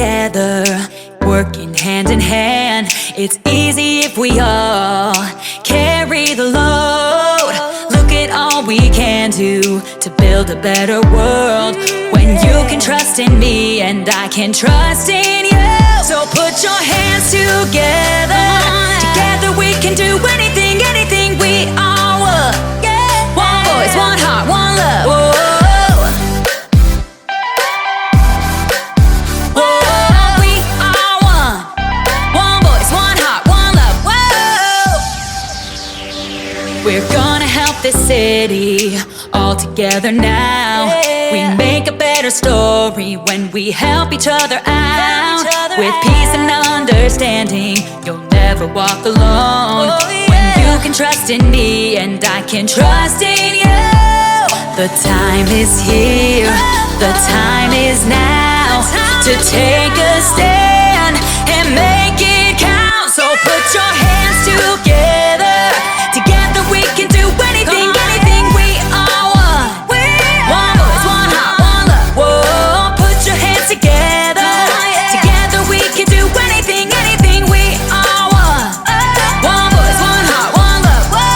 together, working hand in hand. It's easy if we all carry the load. Look at all we can do to build a better world. When you can trust in me and I can trust in you. So put your hands together. Together we can do anything, anything. We are one. One voice, one heart, one love. Whoa. We're gonna help this city all together now. We make a better story when we help each other out. With peace and understanding, you'll never walk alone. When you can trust in me and I can trust in you. The time is here, the time is now to take a stand and make it count. So put your hands together. Together we can do anything, anything. We are one. One voice, one heart, one love. Whoa, put your hands together. Together we can do anything, anything. We are one. One voice, one heart, one love. Whoa.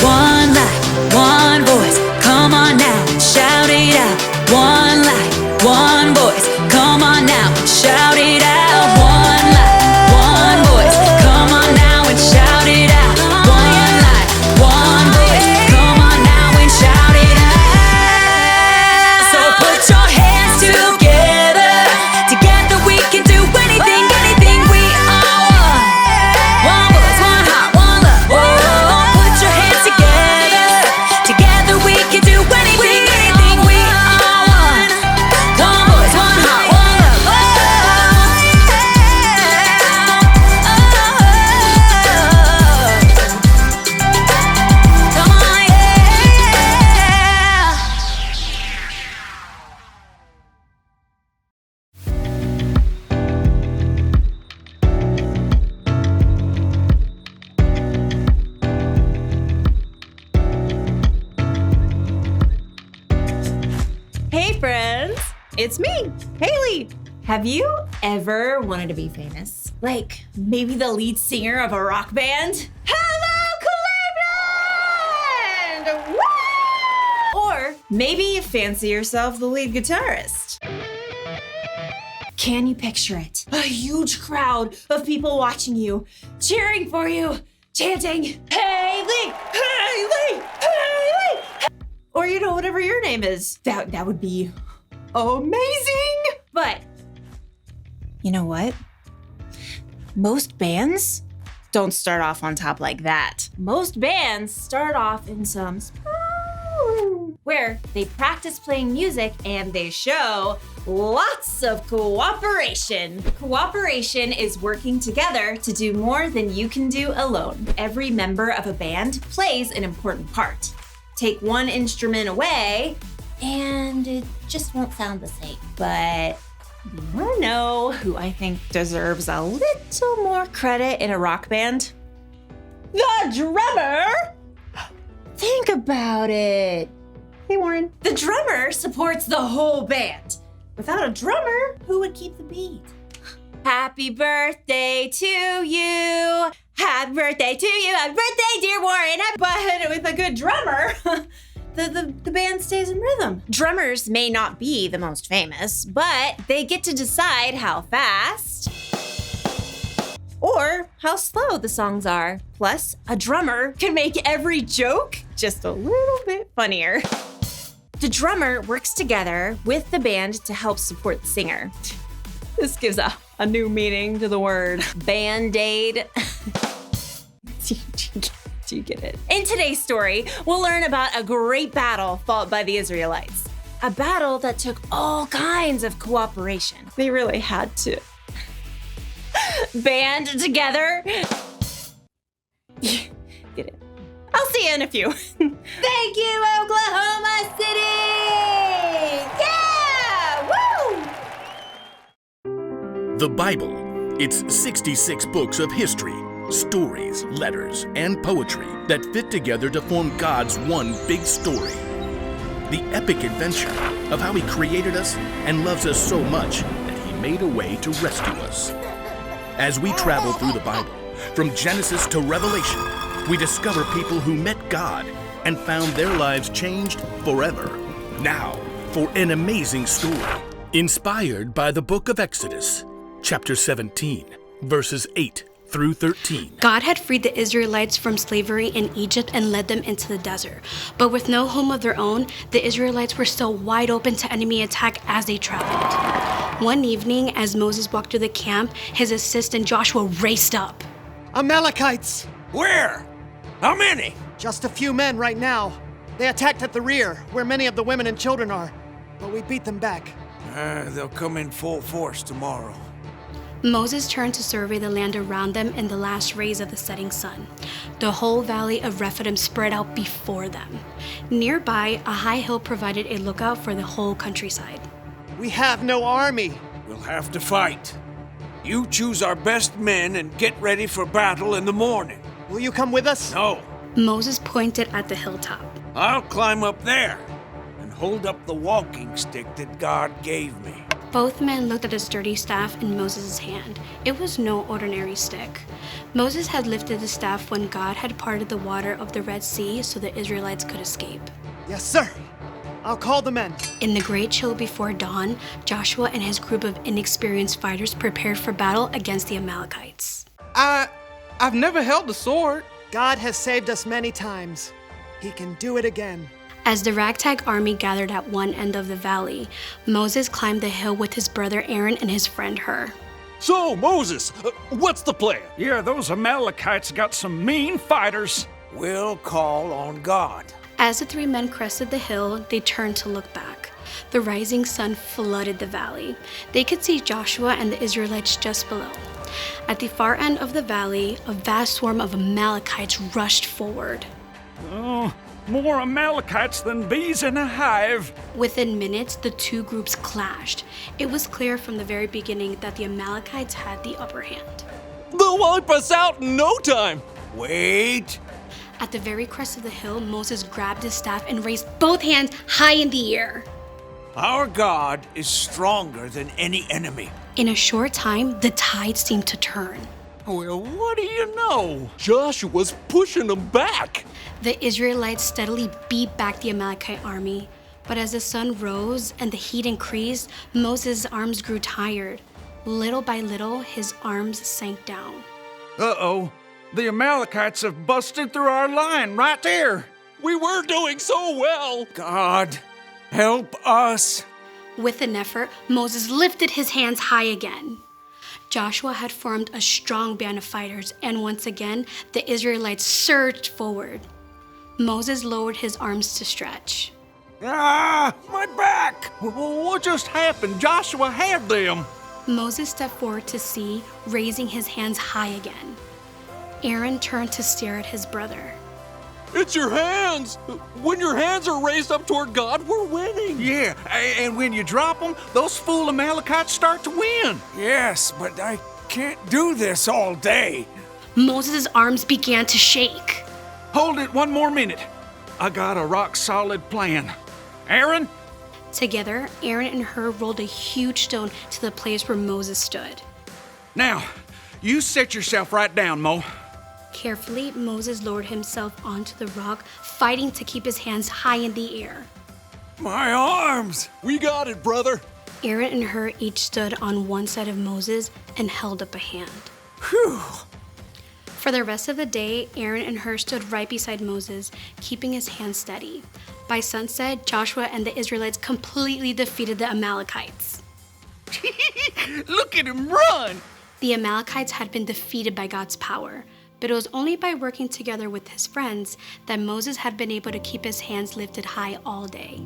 One life, one voice. Come on now, shout it out. One life, one voice, come on now and shout it out. One life, one voice, come on now and shout it out. One life, one voice, come on now and shout it out. So put your hands together. Together we can do anything, anything. We are one. One voice, one heart, one love. Whoa, put your hands together. Together we can do anything, anything. We are one. One voice, one heart, one love. Come on, yeah. Hey friends, it's me, Haley. Have you ever wanted to be famous? Like maybe the lead singer of a rock band? Hello, Cleveland! Woo! Or maybe you fancy yourself the lead guitarist. Can you picture it? A huge crowd of people watching you, cheering for you, chanting, Haley, Haley, Haley! Or, whatever your name is. That would be amazing. But you know what? Most bands don't start off on top like that. Most bands start off in some where they practice playing music and they show lots of cooperation. Cooperation is working together to do more than you can do alone. Every member of a band plays an important part. Take one instrument away, and it just won't sound the same. But do you want to know who I think deserves a little more credit in a rock band? The drummer! Think about it. Hey, Warren. The drummer supports the whole band. Without a drummer, who would keep the beat? Happy birthday to you. Happy birthday to you. Happy birthday, dear Warren. But with a good drummer, the band stays in rhythm. Drummers may not be the most famous, but they get to decide how fast or how slow the songs are. Plus, a drummer can make every joke just a little bit funnier. The drummer works together with the band to help support the singer. This gives a new meaning to the word Band-Aid. Do you get it? In today's story, we'll learn about a great battle fought by the Israelites. A battle that took all kinds of cooperation. They really had to band together. Get it? I'll see you in a few. Thank you, Oklahoma City! Yeah! Woo! The Bible. It's 66 books of history, Stories, letters, and poetry that fit together to form God's one big story. The epic adventure of how He created us and loves us so much that He made a way to rescue us. As we travel through the Bible, from Genesis to Revelation, we discover people who met God and found their lives changed forever. Now, for an amazing story, inspired by the book of Exodus, chapter 17, verses 8 through 13. God had freed the Israelites from slavery in Egypt and led them into the desert. But with no home of their own, the Israelites were still wide open to enemy attack as they traveled. One evening, as Moses walked through the camp, his assistant Joshua raced up. Amalekites! Where? How many? Just a few men right now. They attacked at the rear, where many of the women and children are. But we beat them back. They'll come in full force tomorrow. Moses turned to survey the land around them in the last rays of the setting sun. The whole valley of Rephidim spread out before them. Nearby, a high hill provided a lookout for the whole countryside. We have no army. We'll have to fight. You choose our best men and get ready for battle in the morning. Will you come with us? No, Moses pointed at the hilltop. I'll climb up there and hold up the walking stick that God gave me. Both men looked at a sturdy staff in Moses' hand. It was no ordinary stick. Moses had lifted the staff when God had parted the water of the Red Sea so the Israelites could escape. Yes, sir. I'll call the men. In the great chill before dawn, Joshua and his group of inexperienced fighters prepared for battle against the Amalekites. I've never held a sword. God has saved us many times. He can do it again. As the ragtag army gathered at one end of the valley, Moses climbed the hill with his brother Aaron and his friend Hur. So, Moses, what's the plan? Yeah, those Amalekites got some mean fighters. We'll call on God. As the three men crested the hill, they turned to look back. The rising sun flooded the valley. They could see Joshua and the Israelites just below. At the far end of the valley, a vast swarm of Amalekites rushed forward. Oh, more Amalekites than bees in a hive. Within minutes, the two groups clashed. It was clear from the very beginning that the Amalekites had the upper hand. They'll wipe us out in no time. Wait. At the very crest of the hill, Moses grabbed his staff and raised both hands high in the air. Our God is stronger than any enemy. In a short time, the tide seemed to turn. Well, what do you know? Joshua's pushing them back. The Israelites steadily beat back the Amalekite army. But as the sun rose and the heat increased, Moses' arms grew tired. Little by little, his arms sank down. Uh-oh, the Amalekites have busted through our line right there. We were doing so well. God, help us. With an effort, Moses lifted his hands high again. Joshua had formed a strong band of fighters, and once again, the Israelites surged forward. Moses lowered his arms to stretch. Ah, my back! What just happened? Joshua had them. Moses stepped forward to see, raising his hands high again. Aaron turned to stare at his brother. It's your hands. When your hands are raised up toward God, we're winning. Yeah, and when you drop them, those fool Amalekites start to win. Yes, but I can't do this all day. Moses' arms began to shake. Hold it one more minute. I got a rock-solid plan. Aaron? Together, Aaron and Hur rolled a huge stone to the place where Moses stood. Now, you set yourself right down, Mo. Carefully, Moses lowered himself onto the rock, fighting to keep his hands high in the air. My arms! We got it, brother. Aaron and Hur each stood on one side of Moses and held up a hand. Whew! For the rest of the day, Aaron and Hur stood right beside Moses, keeping his hands steady. By sunset, Joshua and the Israelites completely defeated the Amalekites. Look at him run! The Amalekites had been defeated by God's power, but it was only by working together with his friends that Moses had been able to keep his hands lifted high all day.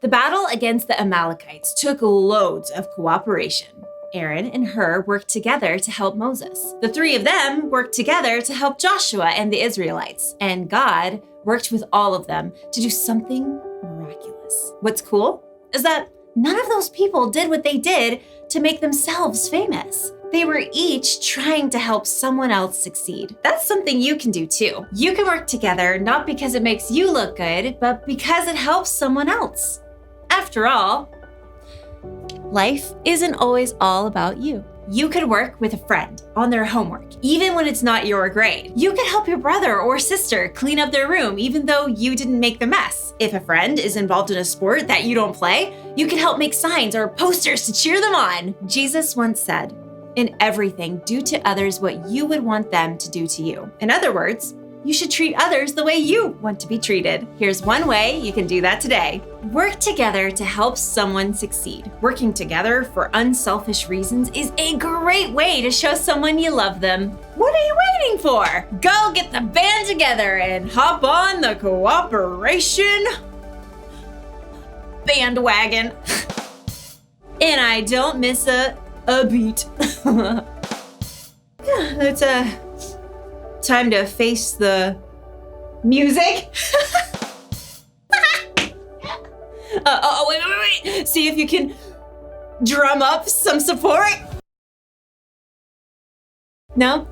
The battle against the Amalekites took loads of cooperation. Aaron and Hur worked together to help Moses. The three of them worked together to help Joshua and the Israelites. And God worked with all of them to do something miraculous. What's cool is that none of those people did what they did to make themselves famous. They were each trying to help someone else succeed. That's something you can do too. You can work together not because it makes you look good, but because it helps someone else. After all, life isn't always all about you. You could work with a friend on their homework, even when it's not your grade. You could help your brother or sister clean up their room, even though you didn't make the mess. If a friend is involved in a sport that you don't play, you can help make signs or posters to cheer them on. Jesus once said, "In everything, do to others what you would want them to do to you." In other words, you should treat others the way you want to be treated. Here's one way you can do that today. Work together to help someone succeed. Working together for unselfish reasons is a great way to show someone you love them. What are you waiting for? Go get the band together and hop on the cooperation bandwagon. And I don't miss a beat. Yeah, it's time to face the music. Wait. See if you can drum up some support. No,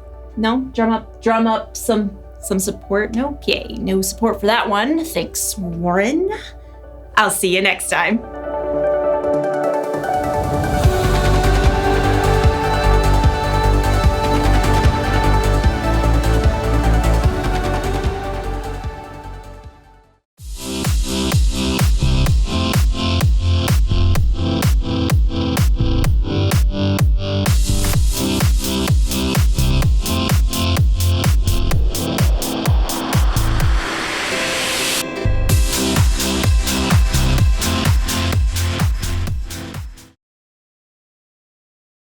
drum up some support. No, okay, no support for that one. Thanks, Warren. I'll see you next time.